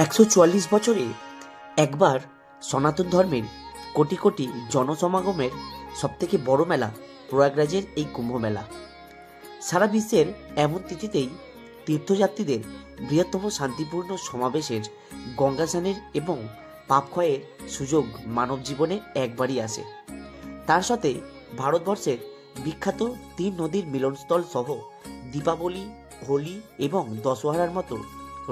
144 বছরে একবার সনাতন ধর্মের কোটি কোটি জনসমাগমের সবথেকে বড় মেলা প্রয়াগরাজের এই কুম্ভ মেলা। সারা বিশ্বের এমন তিথিতেই তীর্থযাত্রীদের বৃহত্তম শান্তিপূর্ণ সমাবেশের, গঙ্গা স্নানের এবং পাপ ক্ষয়ের সুযোগ মানব জীবনে একবারই আসে। তার সাথে ভারতবর্ষের বিখ্যাত 3 নদীর মিলনস্থল সহ দীপাবলি, হোলি এবং দশহরার মতো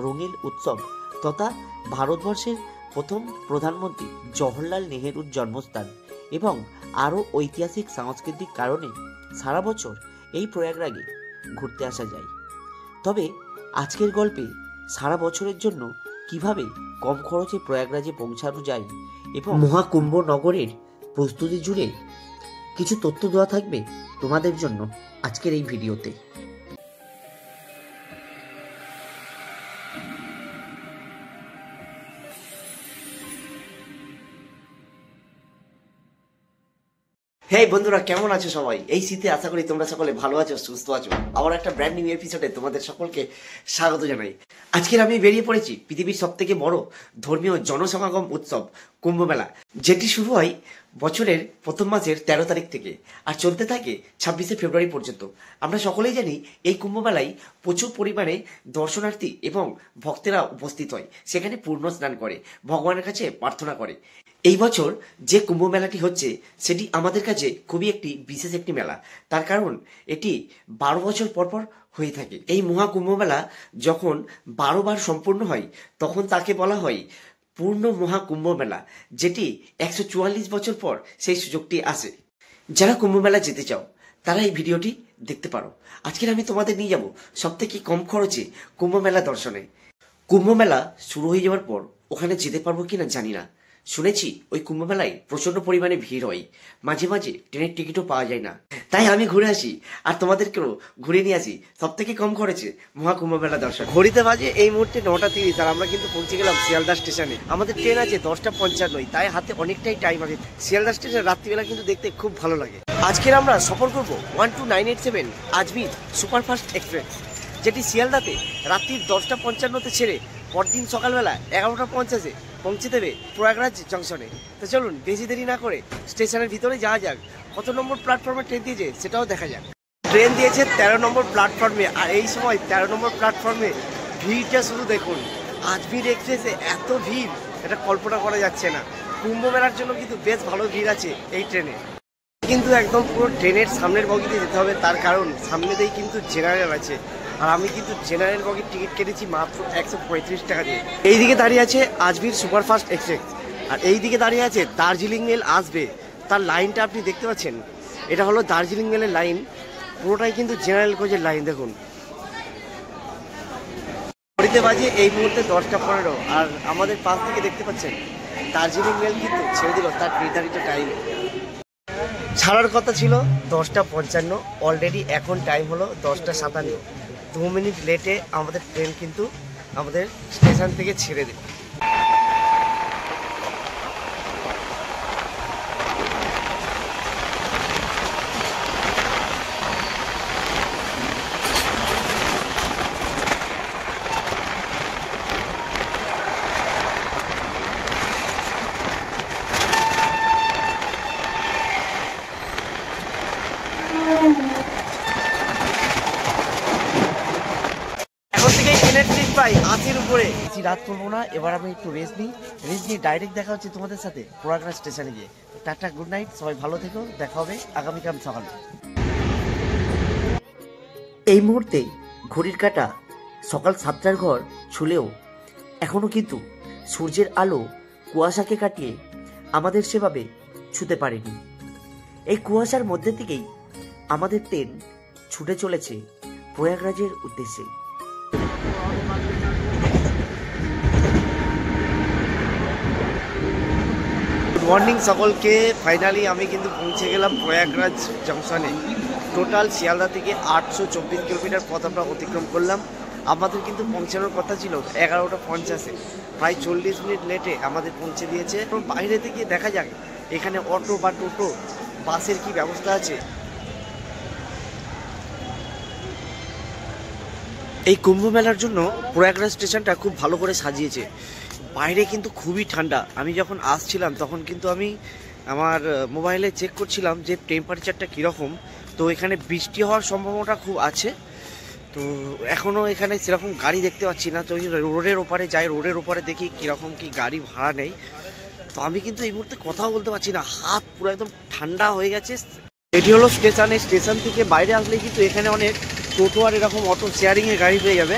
রঙিন উৎসব তথা ভারতবর্ষের প্রথম প্রধানমন্ত্রী জওহরলাল নেহেরুর জন্মস্থান এবং আরও ঐতিহাসিক সাংস্কৃতিক কারণে সারা বছর এই প্রয়াগরাজে ঘুরতে আসা যায়। তবে আজকের গল্পে সারা বছরের জন্য কিভাবে কম খরচে প্রয়াগরাজে পৌঁছানো যায় এবং মহাকুম্ভ নগরের প্রস্তুতি জুড়ে কিছু তথ্য দেওয়া থাকবে তোমাদের জন্য আজকের এই ভিডিওতে। হেই বন্ধুরা, কেমন আছো সবাই? এই শীতে আশা করি তোমরা সকলে ভালো আছো, সুস্থ আছো। আবার একটা ব্র্যান্ড নিউ এপিসোডে তোমাদের সকলকে স্বাগত জানাই। আজকের আমি বেরিয়ে পড়েছি পৃথিবীর সবথেকে বড় ধর্মীয় জনসমাগম উৎসব কুম্ভ মেলা, যেটি শুরু হয় বছরের প্রথম মাসের 13 তারিখ থেকে আর চলতে থাকে 26শে ফেব্রুয়ারি পর্যন্ত। আমরা সকলেই জানি এই কুম্ভ মেলায় প্রচুর পরিমাণে দর্শনার্থী এবং ভক্তেরা উপস্থিত হয়, সেখানে পূর্ণ স্নান করে, ভগবানের কাছে প্রার্থনা করে। এই বছর যে কুম্ভ মেলাটি হচ্ছে সেটি আমাদের কাছে খুবই একটি বিশেষ একটি মেলা, তার কারণ এটি 12 বছর পরপর হয়ে থাকে। এই মহাকুম্ভ মেলা যখন 12 বার সম্পূর্ণ হয় তখন তাকে বলা হয় পূর্ণ মহাকুম্ভ মেলা, যেটি 144 বছর পর সেই সুযোগটি আসে। যারা কুম্ভ মেলা যেতে চাও তারা এই ভিডিওটি দেখতে পারো। আজকের আমি তোমাদের নিয়ে যাব সবথেকে কম খরচে কুম্ভ মেলা দর্শনে। কুম্ভ মেলা শুরু হয়ে যাওয়ার পর ওখানে যেতে পারবো কিনা জানি না। শুনেছি ওই কুম্ভ মেলায় প্রচন্ড পরিমাণে ভিড় হয়, মাঝে মাঝে ট্রেনের টিকিটও পাওয়া যায় না। তাই আমি ঘুরে আসি আর তোমাদেরকেও ঘুরে নিয়ে আসি সব থেকে কম খরচে মহাকুম্ভ মেলা দর্শন। ঘড়িতে বাজে এই মুহূর্তে 9:30 আর আমরা কিন্তু পৌঁছে গেলাম শিয়ালদা স্টেশনে। আমাদের ট্রেন আছে 10:55, তাই হাতে অনেকটাই টাইম আছে। শিয়ালদা স্টেশন রাত্রিবেলা কিন্তু দেখতে খুব ভালো লাগে। আজকের আমরা সফর করবো 12987 আজমির সুপারফাস্ট এক্সপ্রেস, যেটি শিয়ালদাতে রাত্রি 10:55 ছেড়ে পরদিন সকালবেলা 11:50 পৌঁছে দেবে প্রয়াগরাজ জংশনে। তো চলুন বেশি দেরি না করে স্টেশনের ভিতরে যাওয়া যাক। কত নম্বর প্ল্যাটফর্মে ট্রেন দিয়েছে সেটাও দেখা যাক। ট্রেন দিয়েছে 13 নম্বর প্ল্যাটফর্মে, আর এই সময় 13 নম্বর প্ল্যাটফর্মে ভিড়টা শুধু দেখুন। আজমির এক্সপ্রেসে এত ভিড়, এটা কল্পনা করা যাচ্ছে না। কুম্ভ মেলার জন্য কিন্তু বেশ ভালো ভিড় আছে এই ট্রেনে। কিন্তু একদম পুরো ট্রেনের সামনের বগিতে যেতে হবে, তার কারণ সামনেতেই কিন্তু জেনারেল আছে, আর আমি কিন্তু জেনারেল বগির টিকিট কেটেছি মাত্র 135 টাকা দিয়ে। এইদিকে দাঁড়িয়ে আছে আজমির সুপারফাস্ট এক্সপ্রেস, আর এইদিকে দাঁড়িয়ে আছে দার্জিলিং মেল আসবে। তার লাইনটা আপনি দেখতে পাচ্ছেন, এটা হলো দার্জিলিং মেলের লাইন। পুরোটাই কিন্তু জেনারেল কোচের লাইন। দেখুন ঘড়িতে বাজে এই মুহূর্তে 10:15, আর আমাদের পাশ থেকে দেখতে পাচ্ছেন দার্জিলিং মেল কিন্তু ছেড়ে দিল তার নির্ধারিত টাইম। ছাড়ার কথা ছিল 10:55, অলরেডি এখন টাইম হলো 10:57। 2 মিনিট লেটে আমাদের ট্রেন কিন্তু আমাদের স্টেশন থেকে ছেড়ে দেবে। এখন থেকে ট্রেনের টিকিট পাই 80-র উপরে। রাত করবো না, এবার আমি একটু রেস্ট নিই ডাইরেক্ট দেখা হচ্ছে তোমাদের সাথে প্রয়াগরাজ স্টেশনে গিয়ে। টাটা, গুড নাইট, সবাই ভালো থেকো, দেখা হবে আগামীকাল সকালে। এই মুহূর্তে ঘড়ির কাঁটা সকাল 7টার ঘর ছুলেও এখনো কিন্তু সূর্যের আলো কুয়াশাকে কাটিয়ে আমাদের সেভাবে ছুতে পারেনি। এই কুয়াশার মধ্যে থেকেই আমাদের ট্রেন ছুটে চলেছে প্রয়াগরাজের উদ্দেশ্যে। গুড মর্নিং সকলকে। ফাইনালি আমি কিন্তু পৌঁছে গেলাম প্রয়াগরাজ জংশনে। টোটাল শিয়ালদা থেকে 824 কিলোমিটার পথ আমরা অতিক্রম করলাম। আমাদের কিন্তু পৌঁছানোর কথা ছিল 11:50, প্রায় 40 মিনিট লেটে আমাদের পৌঁছে দিয়েছে। বাইরে থেকে দেখা যাক এখানে অটো বা টোটো বাসের কি ব্যবস্থা আছে। এই কুম্ভ মেলার জন্য প্রয়াগরাজ স্টেশনটা খুব ভালো করে সাজিয়েছে। বাইরে কিন্তু খুবই ঠান্ডা। আমি যখন আসছিলাম তখন কিন্তু আমি আমার মোবাইলে চেক করছিলাম যে টেম্পারেচারটা কীরকম। তো এখানে বৃষ্টি হওয়ার সম্ভাবনা খুব আছে। তো এখনও এখানে সেরকম গাড়ি দেখতে পাচ্ছি না। তো রোডের ওপারে যাই, রোডের ওপারে দেখি কীরকম কি গাড়ি ভাড়া নেই। তো আমি কিন্তু এই মুহূর্তে কথাও বলতে পারছি না, হাত পুরো একদম ঠান্ডা হয়ে গেছে। এটি হলো স্টেশন। স্টেশন থেকে বাইরে আসলে কিন্তু এখানে অনেক টোটো আর এরকম অটো শেয়ারিংয়ের গাড়ি পেয়ে যাবে।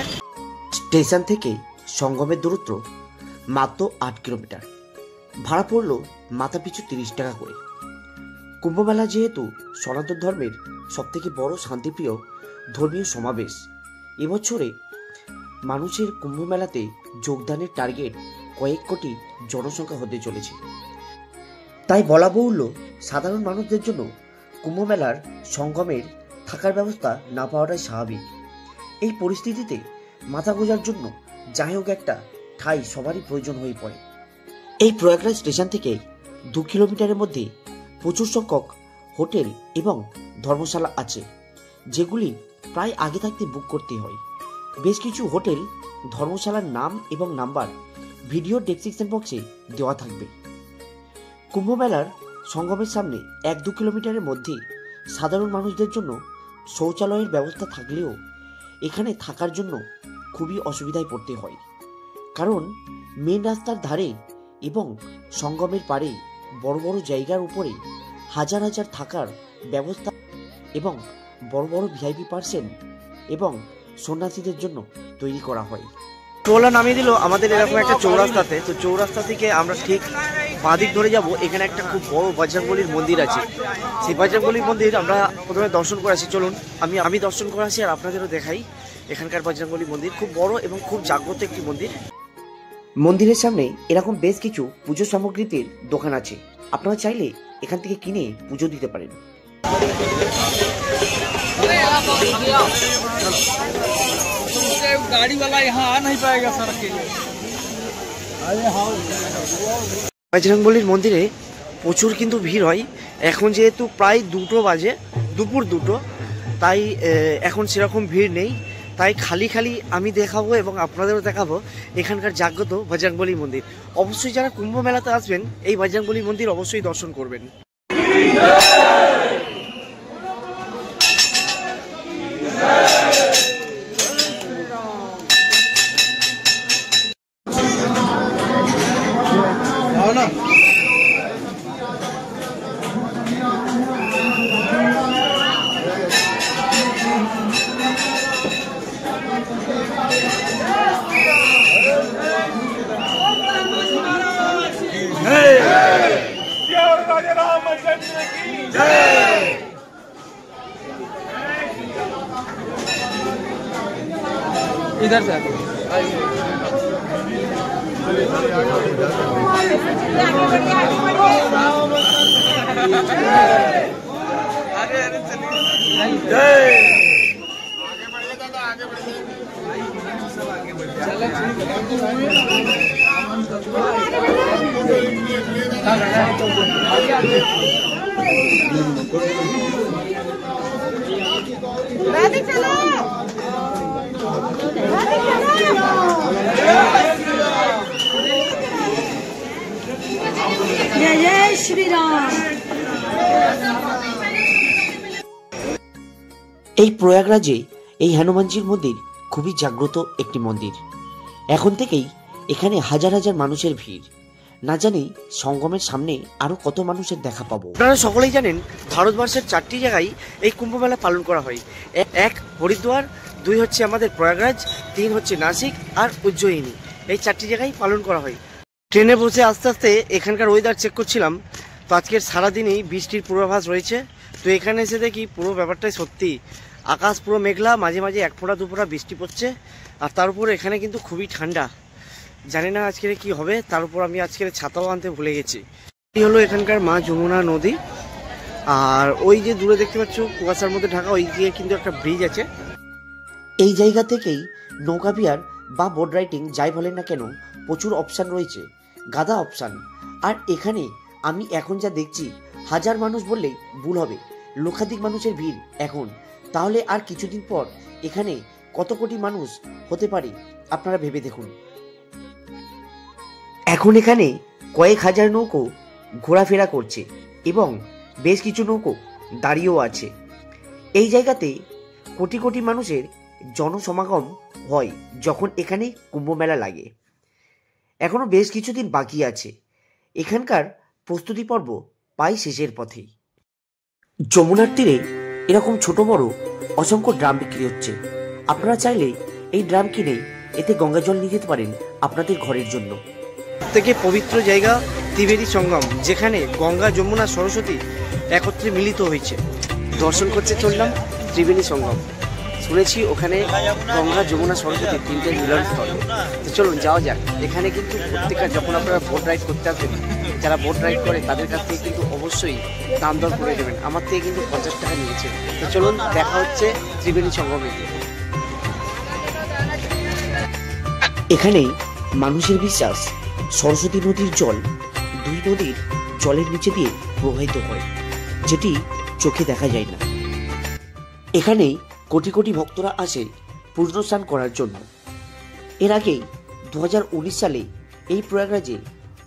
স্টেশন থেকে সঙ্গমের দূরত্ব মাত্র 8 কিলোমিটার। ভাড়া পড়লো মাথা পিছু 30 টাকা করে। কুম্ভমেলা যেহেতু সনাতন ধর্মের সবথেকে বড় শান্তিপ্রিয় ধর্মীয় সমাবেশ, এবছরে মানুষের কুম্ভমেলাতে যোগদানের টার্গেট কয়েক কোটি জনসংখ্যা হতে চলেছে। তাই বলা বাহুল্য, সাধারণ মানুষদের জন্য কুম্ভমেলার সঙ্গমের থাকার ব্যবস্থা না পাওয়াটাই স্বাভাবিক। এই পরিস্থিতিতে মাথা গোঁজার জন্য যাই হোক একটা ঠাঁই সবারই প্রয়োজন হয়ে পড়ে। এই প্রয়াগরাজ স্টেশন থেকে 2 কিলোমিটারের মধ্যে প্রচুর সংখ্যক হোটেল এবং ধর্মশালা আছে, যেগুলি প্রায় আগে থাকতে বুক করতে হয়। বেশ কিছু হোটেল ধর্মশালার নাম এবং নাম্বার ভিডিও ডেসক্রিপশন বক্সে দেওয়া থাকবে। কুম্ভমেলার সঙ্গমের সামনে 1-2 কিলোমিটারের মধ্যে সাধারণ মানুষদের জন্য শৌচালয়ের ব্যবস্থা থাকলেও এখানে থাকার জন্য খুবই অসুবিধায় পড়তে হয়। কারণ মেন রাস্তার ধারে এবং সঙ্গমের পাড়ে বড় বড় জায়গার উপরে হাজার হাজার থাকার ব্যবস্থা এবং বড় বড় ভিআইপি পার্সেন এবং সন্ন্যাসীদের জন্য তৈরি করা হয়। টোলা নামিয়ে দিল আমাদের এরকম একটা চৌরাস্তাতে। তো চৌরাস্তা থেকে আমরা ঠিক বাঁদিক ধরে যাব। এখানে একটা খুব বড় বজরংবলীর মন্দির আছে। সেই বজরংবলীর মন্দির আমরা প্রথমে দর্শন করে আসি। চলুন আমি দর্শন করে আসি আর আপনাদেরও দেখাই। এখানকার বজরংবলী মন্দির খুব বড় এবং খুব জাগ্রত একটি মন্দির। মন্দিরের সামনে এরকম বেশ কিছু পুজো সামগ্রীর দোকান আছে। আপনারা চাইলে এখান থেকে কিনে পুজো দিতে পারেন। गाड़ी वाला यहाँ आ नहीं पाएगा सड़क के लिए। বজরংবলীর মন্দিরে প্রচুর কিন্তু ভিড় হয়। এখন যেহেতু প্রায় 2টো বাজে, দুপুর 2টো, তাই এখন সেরকম ভিড় নেই। তাই খালি আমি দেখাবো এবং আপনাদেরও দেখাবো এখানকার জাগ্রত বজরংবলী মন্দির। অবশ্যই যারা কুম্ভ মেলাতে আসবেন এই বজরংবলী মন্দির অবশ্যই দর্শন করবেন। इधर से जय जय श्री राम। এই প্রয়াগরাজে এই হনুমানজির মন্দির খুবই জাগ্রত একটি মন্দির। এখন থেকেই এখানে হাজার হাজার মানুষের ভিড়। না জানি সঙ্গমের সামনে আরো কত মানুষের দেখা পাবো। আপনারা সকলেই জানেন ভারতবর্ষের 4টি জায়গায় এই কুম্ভমেলা পালন করা হয়। 1 হরিদ্বার, 2 হচ্ছে আমাদের প্রয়াগরাজ, 3 হচ্ছে নাসিক আর উজ্জয়িনী। এই 4টি জায়গায় পালন করা হয়। ট্রেনে বসে আস্তে আস্তে এখানকার ওয়েদার চেক করছিলাম। তো আজকের সারাদিনই বৃষ্টির পূর্বাভাস রয়েছে। তো এখানে এসে দেখি পুরো ব্যাপারটাই সত্যি। আকাশ পুরো মেঘলা, মাঝে মাঝে 1 ফোঁটা 2 ফোঁটা বৃষ্টি পড়ছে। আর তার উপর এখানে কিন্তু খুবই ঠান্ডা। জানি না আজকের কি হবে। তার উপর আমি আজকের ছাতাও আনতে ভুলে গেছি। এই হলো এখানকার মা যমুনা নদী। আর ওই যে দূরে দেখতে পাচ্ছ কুয়াশার মধ্যে ঢাকা, ওই দিকে কিন্তু একটা ব্রিজ আছে। এই জায়গা থেকেই নৌকা বিহার বা বোট রাইডিং যাই বলেন না কেন প্রচুর অপশান রয়েছে, গাদা অপশান। আর এখানে আমি এখন যা দেখছি, হাজার মানুষ বললে ভুল হবে, লক্ষাধিক মানুষের ভিড় এখন। তাহলে আর কিছুদিন পর এখানে কত কোটি মানুষ হতে পারে আপনারা ভেবে দেখুন। এখন এখানে কয়েক হাজার নৌকো ঘোরাফেরা করছে এবং বেশ কিছু নৌকো দাঁড়িয়েও আছে। এই জায়গাতে কোটি কোটি মানুষের জনসমাগম হয় যখন এখানে কুম্ভ মেলা লাগে। এখনো বেশ কিছুদিন বাকি আছে। এখানকার প্রস্তুতি পর্ব প্রায় শেষের পথেই। যমুনার তীরে এরকম ছোট বড় অসংখ্য ড্রাম বিক্রি হচ্ছে। আপনারা চাইলে এই ড্রাম কিনে এতে গঙ্গা জল নিয়ে যেতে পারেন আপনাদের ঘরের জন্য। থেকে পবিত্র জায়গা ত্রিবেণী সঙ্গম, যেখানে গঙ্গা যমুনা সরস্বতী একত্রে মিলিত হয়েছে। দর্শন করতে চললাম ত্রিবেণী সঙ্গম। শুনেছি ওখানে গঙ্গা যমুনা সরস্বতী তিনটে মিলনস্থল। তো চলুন যাওয়া যাক। এখানে কিন্তু প্রত্যেকটা যখন আপনারা বোট রাইড করতে আসবেন, যারা বোট রাইড করে তাদের কাছ থেকে কিন্তু অবশ্যই দাম দর করে দেবেন। আমার থেকে কিন্তু 50 টাকা নিয়েছে। তো চলুন দেখা হচ্ছে ত্রিবেণী সঙ্গমে। এখানে মানুষের বিশ্বাস সরস্বতী নদীর জল দুই নদীর জলের নিচে দিয়ে প্রবাহিত হয়, যেটি চোখে দেখা যায় না। এখানে কোটি কোটি ভক্তরা আসে পূর্ণ স্নান করার জন্য। এর আগে 2019 সালে এই প্রয়াগরাজে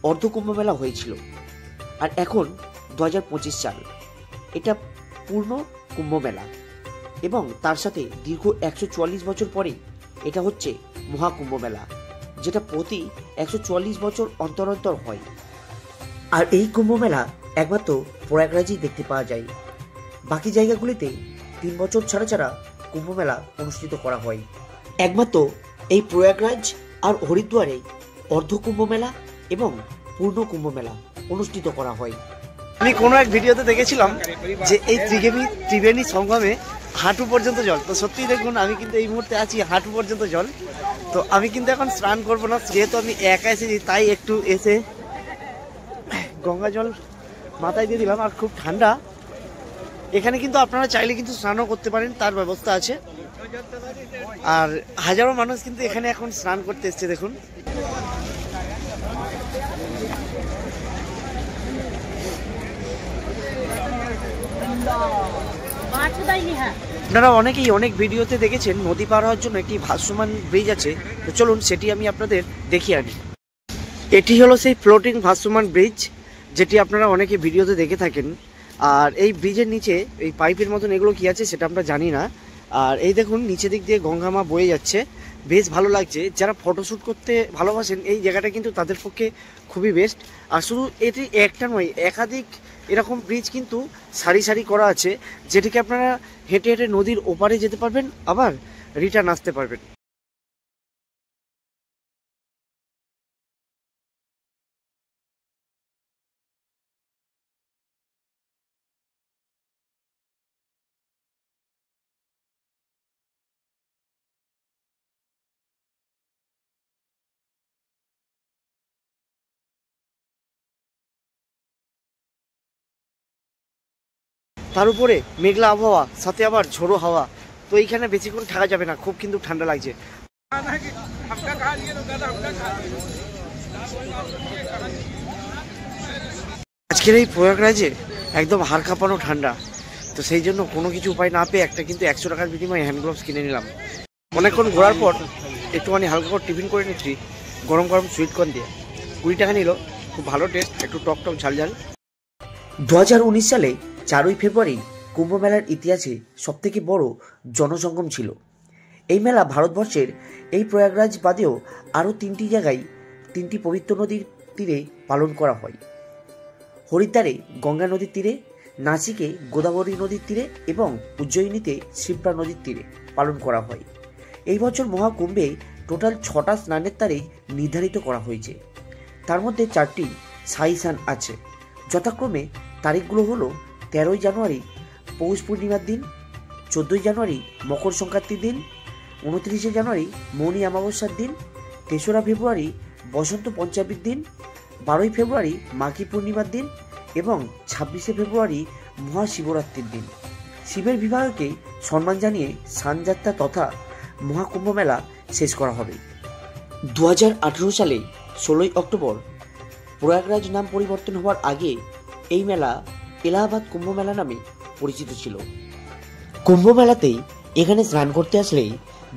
অর্ধকুম্ভ মেলা হয়েছিল, আর এখন 2025 সাল এটা পূর্ণ কুম্ভ মেলা, এবং তার সাথে দীর্ঘ 144 বছর পরে এটা হচ্ছে মহাকুম্ভ মেলা, যেটা প্রতি 144 বছর অন্তর অন্তর হয়। আর এই কুম্ভ মেলা একমাত্র প্রয়াগরাজেই দেখতে পাওয়া যায়। বাকি জায়গাগুলিতে 3 বছর ছাড়া ছাড়া কুম্ভ মেলা অনুষ্ঠিত করা হয়। একমাত্র এই প্রয়াগরাজ আর হরিদ্বারে অর্ধ কুম্ভ মেলা এবং পূর্ণ কুম্ভ মেলা অনুষ্ঠিত করা হয়। আমি কোনো এক ভিডিওতে দেখেছিলাম যে এই ত্রিবেণী সঙ্গমে হাঁটু পর্যন্ত জল। তো সত্যি দেখুন, আমি কিন্তু এই মুহূর্তে আছি হাঁটু পর্যন্ত জল। তো আমি কিন্তু এখন স্নান করবো না, যেহেতু আমি একা এসেছি, তাই একটু এসে গঙ্গা জল মাথায় দিয়ে দিলাম। আর খুব ঠান্ডা এখানে, কিন্তু আপনারা চাইলে কিন্তু স্নানও করতে পারেন, তার ব্যবস্থা আছে। আর হাজারো মানুষ কিন্তু এখানে এখন স্নান করতে এসছে দেখুন। আপনারা অনেকেই অনেক ভিডিওতে দেখেছেন নদী পার হওয়ার জন্য একটি ভাসমান ব্রিজ আছে। তো চলুন সেটি আমি আপনাদের দেখিয়ে আনি। এটি হলো সেই ফ্লোটিং ভাসমান ব্রিজ, যেটি আপনারা অনেকে ভিডিওতে দেখে থাকেন। আর এই ব্রিজের নিচে এই পাইপের মতন এগুলো কি আছে সেটা আমরা জানি না। আর এই দেখুন নিচে দিক দিয়ে গঙ্গা মা বয়ে যাচ্ছে, বেশ ভালো লাগছে। যারা ফটোশ্যুট করতে ভালোবাসেন এই জায়গাটা কিন্তু তাদের পক্ষে খুবই বেস্ট। আর শুধু এটি একটা নয়, একাধিক এরকম ব্রিজ কিন্তু সারি সারি করা আছে, যেটিকে আপনারা হেঁটে হেঁটে নদীর ওপারে যেতে পারবেন, আবার রিটার্ন আসতে পারবেন। তার উপরে মেঘলা আবহাওয়া, সাথে আবার ঝোড়ো হাওয়া। তো এইখানে বেশিক্ষণ থাকা যাবে না, খুব কিন্তু ঠান্ডা লাগছে। আজকের এই প্রয়াগরাজে একদম হাড় কাঁপানো ঠান্ডা। তো সেই জন্য কোনো কিছু উপায় না পেয়ে একটা কিন্তু 100 টাকার বিনিময়ে হ্যান্ড গ্লোভস কিনে নিলাম। অনেকক্ষণ ঘোরার পর একটুখানি হালকা করে টিফিন করে নিচ্ছি গরম গরম সুইটকর্ন দিয়ে। 20 টাকা নিল, খুব ভালো টেস্ট, একটু টক টক ঝাল ঝাল। 2019 সালে 4ই ফেব্রুয়ারি কুম্ভ মেলার ইতিহাসে সবথেকে বড় জনসঙ্গম ছিল। এই মেলা ভারতবর্ষের এই প্রয়াগরাজ বাদেও আরও 3টি জায়গায় 3টি পবিত্র নদীর তীরে পালন করা হয়। হরিদ্বারে গঙ্গা নদীর তীরে, নাসিকে গোদাবরী নদীর তীরে এবং উজ্জয়িনীতে শিপ্রা নদীর তীরে পালন করা হয়। এই বছর মহাকুম্ভে টোটাল 6টা স্নানের তারিখ নির্ধারিত করা হয়েছে। তার মধ্যে 4টি সাই স্নান আছে। যথাক্রমে তারিখগুলো হলো 13ই জানুয়ারি পৌষ পূর্ণিমার দিন, 14ই জানুয়ারি মকর সংক্রান্তির দিন, 29শে জানুয়ারি মৌনী অমাবস্যার দিন, 3রা ফেব্রুয়ারি বসন্ত পঞ্চমীর দিন, 12ই ফেব্রুয়ারি মাঘী পূর্ণিমার দিন এবং 26শে ফেব্রুয়ারি মহাশিবরাত্রির দিন। শিবের বিবাহকে সম্মান জানিয়ে স্নানযাত্রা তথা মহাকুম্ভ মেলা শেষ করা হবে। 2018 সালে 16ই অক্টোবর প্রয়াগরাজ নাম পরিবর্তন হওয়ার আগে এই মেলা এলাহাবাদ কুম্ভ মেলা নামে পরিচিত ছিল। কুম্ভ মেলাতেই এখানে স্নান করতে আসলেই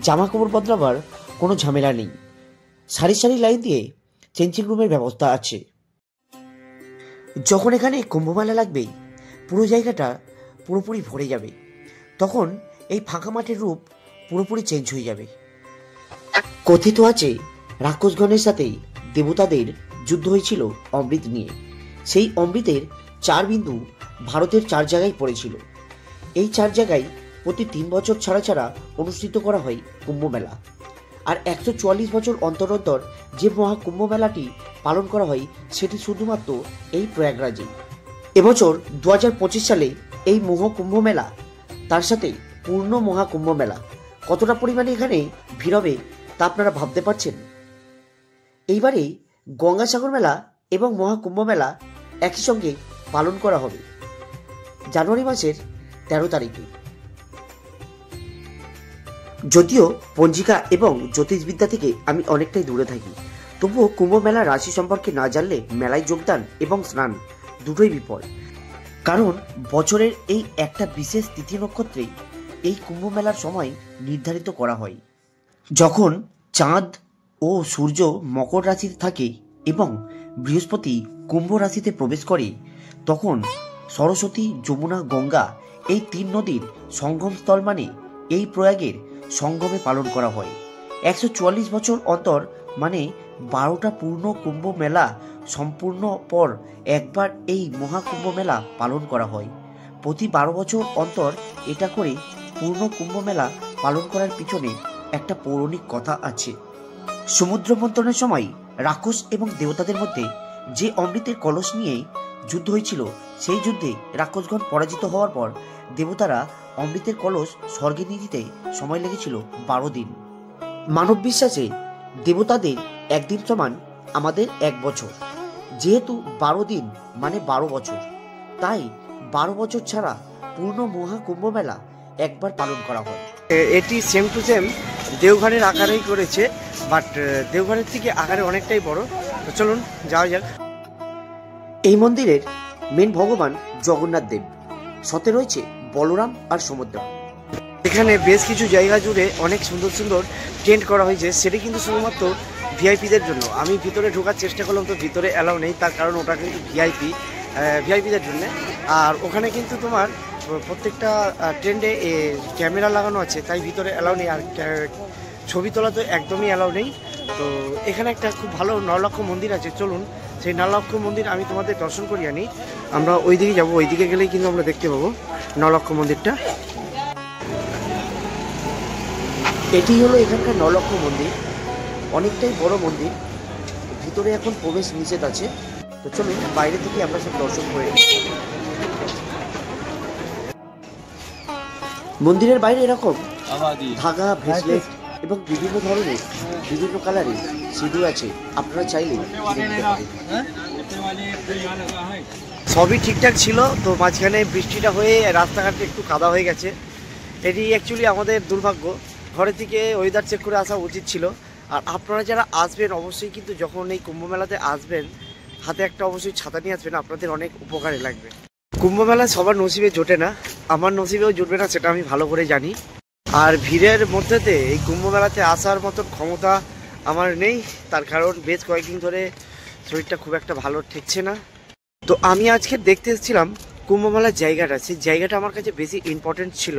জামা কাপড় বদলাবার কোনো ঝামেলা নেই। সারি সারি লাইন দিয়ে চেঞ্জিং রুমের ব্যবস্থা আছে। যখন এখানে কুম্ভমেলা লাগবে, পুরো জায়গাটা পুরোপুরি ভরে যাবে, তখন এই ফাঁকা মাঠের রূপ পুরোপুরি চেঞ্জ হয়ে যাবে। কথিত আছে রাক্ষসগণের সাথে দেবতাদের যুদ্ধ হয়েছিল অমৃত নিয়ে। সেই অমৃতের 4 বিন্দু ভারতের 4 জায়গায় পড়েছিল। এই 4 জায়গায় প্রতি 3 বছর ছাড়া ছাড়া অনুষ্ঠিত করা হয় কুম্ভ মেলা। আর 144 বছর অন্তর অন্তর যে মহাকুম্ভ মেলাটি পালন করা হয় সেটি শুধুমাত্র এই প্রয়াগরাজে। এবছর 2025 সালে এই মহাকুম্ভ মেলা, তার সাথে পূর্ণ মহাকুম্ভ মেলা, কতটা পরিমাণে এখানে ভিড় হবে তা আপনারা ভাবতে পারছেন। এইবারে গঙ্গাসাগর মেলা এবং মহাকুম্ভ মেলা একই সঙ্গে পালন করা হবে জানুয়ারি মাসের 13 তারিখে। যদিও পঞ্জিকা এবং জ্যোতিষবিদ্যা থেকে আমি অনেকটাই দূরে থাকি, তবুও কুম্ভ মেলার রাশি সম্পর্কে না জানলে মেলায় যোগদান এবং স্নান দুটোই বিপদ। কারণ বছরের এই একটা বিশেষ তিথি নক্ষত্রে এই কুম্ভ মেলার সময় নির্ধারিত করা হয়, যখন চাঁদ ও সূর্য মকর রাশিতে থাকে এবং বৃহস্পতি কুম্ভ রাশিতে প্রবেশ করে। তখন সরস্বতী, যমুনা, গঙ্গা এই 3 নদীর সঙ্গমস্থল মানে এই প্রয়াগের সঙ্গমে পালন করা হয়। 144 বছর অন্তর মানে 12টা পূর্ণ কুম্ভ মেলা সম্পূর্ণ পর একবার এই মহাকুম্ভ মেলা পালন করা হয়। প্রতি 12 বছর অন্তর এটা করে পূর্ণ কুম্ভ মেলা পালন করার পিছনে একটা পৌরাণিক কথা আছে। সমুদ্র মন্থনের সময় রাক্ষস এবং দেবতাদের মধ্যে যে অমৃতের কলস নিয়ে যুদ্ধ হয়েছিল, সেই যুদ্ধে রাক্ষসগণ পরাজিত হওয়ার পর দেবতারা অমৃতের কলস স্বর্গে নিয়ে যেতে সময় লেগেছিল 12 দিন। মানব বিশ্বাসে দেবতাদের একদিন সমান আমাদের 1 বছর। যেহেতু 12 দিন মানে 12 বছর, তাই 12 বছর ছাড়া পূর্ণ মহাকুম্ভ মেলা একবার পালন করা হয়। এটি সেম টু সেম দেওঘরের আকারেই করেছে, বাট দেওঘরের থেকে আকারে অনেকটাই বড়। তো চলুন যাওয়া যাক। এই মন্দিরের মেন ভগবান জগন্নাথ দেব, সাথে রয়েছে বলরাম আর সুভদ্রা। এখানে বেশ কিছু জায়গা জুড়ে অনেক সুন্দর সুন্দর টেন্ট করা হয়েছে, সেটি কিন্তু শুধুমাত্র ভিআইপিদের জন্য। আমি ভিতরে ঢোকার চেষ্টা করলাম, তো ভিতরে অ্যালাউ নেই, তার কারণ ওটা কিন্তু ভিআইপিদের জন্য। আর ওখানে কিন্তু তোমার প্রত্যেকটা টেন্টে ক্যামেরা লাগানো আছে, তাই ভিতরে অ্যালাউ নেই। আর ছবি তোলা তো একদমই অ্যালাউ নেই। তো এখানে একটা খুব ভালো নলক্ষ মন্দির আছে, চলুন সেই নলক্ষ মন্দির আমি তোমাদের দর্শন করি আনি। আমরা ওই দিকে যাবো, ওই দিকে গেলেই কিন্তু আমরা দেখতে পাবো নলক্ষ মন্দিরটা। এটি হলো এখানকার নলক্ষ মন্দির, অনেকটাই বড় মন্দির। ভিতরে এখন প্রবেশ নিষেধ আছে, তো চলুন বাইরে থেকে আমরা সব দর্শন করে নিই। মন্দিরের বাইরে এরকম ধাগা, ব্রেসলেট এবং বিভিন্ন ধরনের বিভিন্ন কালারের সিঁদুর আছে, আপনারা চাইলে সবই ঠিকঠাক ছিল। তো মাঝখানে বৃষ্টিটা হয়ে রাস্তাঘাটে একটু কাদা হয়ে গেছে। এটি অ্যাকচুয়ালি আমাদের দুর্ভাগ্য, ঘরে থেকে ওয়েদার চেক করে আসা উচিত ছিল। আর আপনারা যারা আসবেন অবশ্যই কিন্তু যখন এই কুম্ভ মেলাতে আসবেন, হাতে একটা অবশ্যই ছাতা নিয়ে আসবেন, আপনাদের অনেক উপকারে লাগবে। কুম্ভ মেলা সবার নসিবে জোটে না, আমার নসিবেও জুটবে না, সেটা আমি ভালো করে জানি। আর ভিড়ের মধ্যেতে এই কুম্ভ মেলাতে আসার মতন ক্ষমতা আমার নেই, তার কারণ বেশ কয়েকদিন ধরে শরীরটা খুব একটা ভালো ঠেকছে না। তো আমি আজকে দেখতে এসেছিলাম কুম্ভ মেলার জায়গাটা, সেই জায়গাটা আমার কাছে বেশি ইম্পর্টেন্ট ছিল।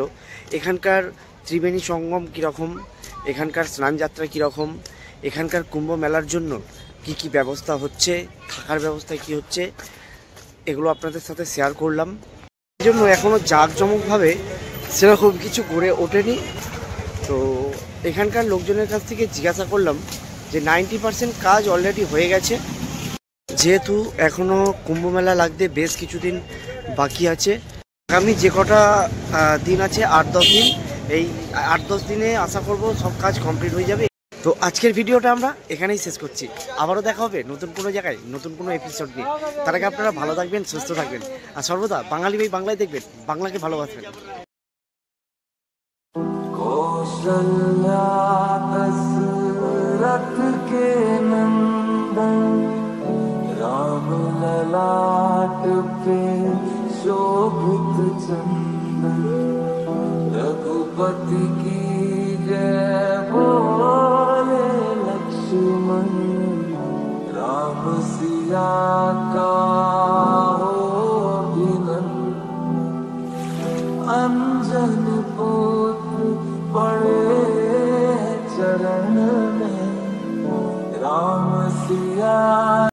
এখানকার ত্রিবেণী সঙ্গম কীরকম, এখানকার স্নানযাত্রা কীরকম, এখানকার কুম্ভ মেলার জন্য কি কি ব্যবস্থা হচ্ছে, থাকার ব্যবস্থা কি হচ্ছে, এগুলো আপনাদের সাথে শেয়ার করলাম। এই জন্য এখনও জাঁকজমকভাবে সেরকম কিছু গড়ে ওঠেনি। তো এখানকার লোকজনের কাছ থেকে জিজ্ঞাসা করলাম যে 90% কাজ অলরেডি হয়ে গেছে। যেহেতু এখনও কুম্ভ মেলা লাগতে বেশ কিছুদিন বাকি আছে, আগামী যে কটা দিন আছে 8-10 দিন, এই 8-10 দিনে আশা করব সব কাজ কমপ্লিট হয়ে যাবে। তো আজকের ভিডিওটা আমরা এখানেই শেষ করছি, আবারও দেখা হবে নতুন কোনো জায়গায় নতুন কোনো এপিসোড নিয়ে। তার আগে আপনারা ভালো থাকবেন, সুস্থ থাকবেন, আর সর্বদা বাঙালি ভাই বাংলায় দেখবেন, বাংলাকে ভালোবাসবেন। राम ललाट पे शोभित चंदन रघुपति रघुपति की जय बोले लक्ष्मण राम सिया का हो अभिनंदन अंजन पुत्र पड़े चरण में राम सिया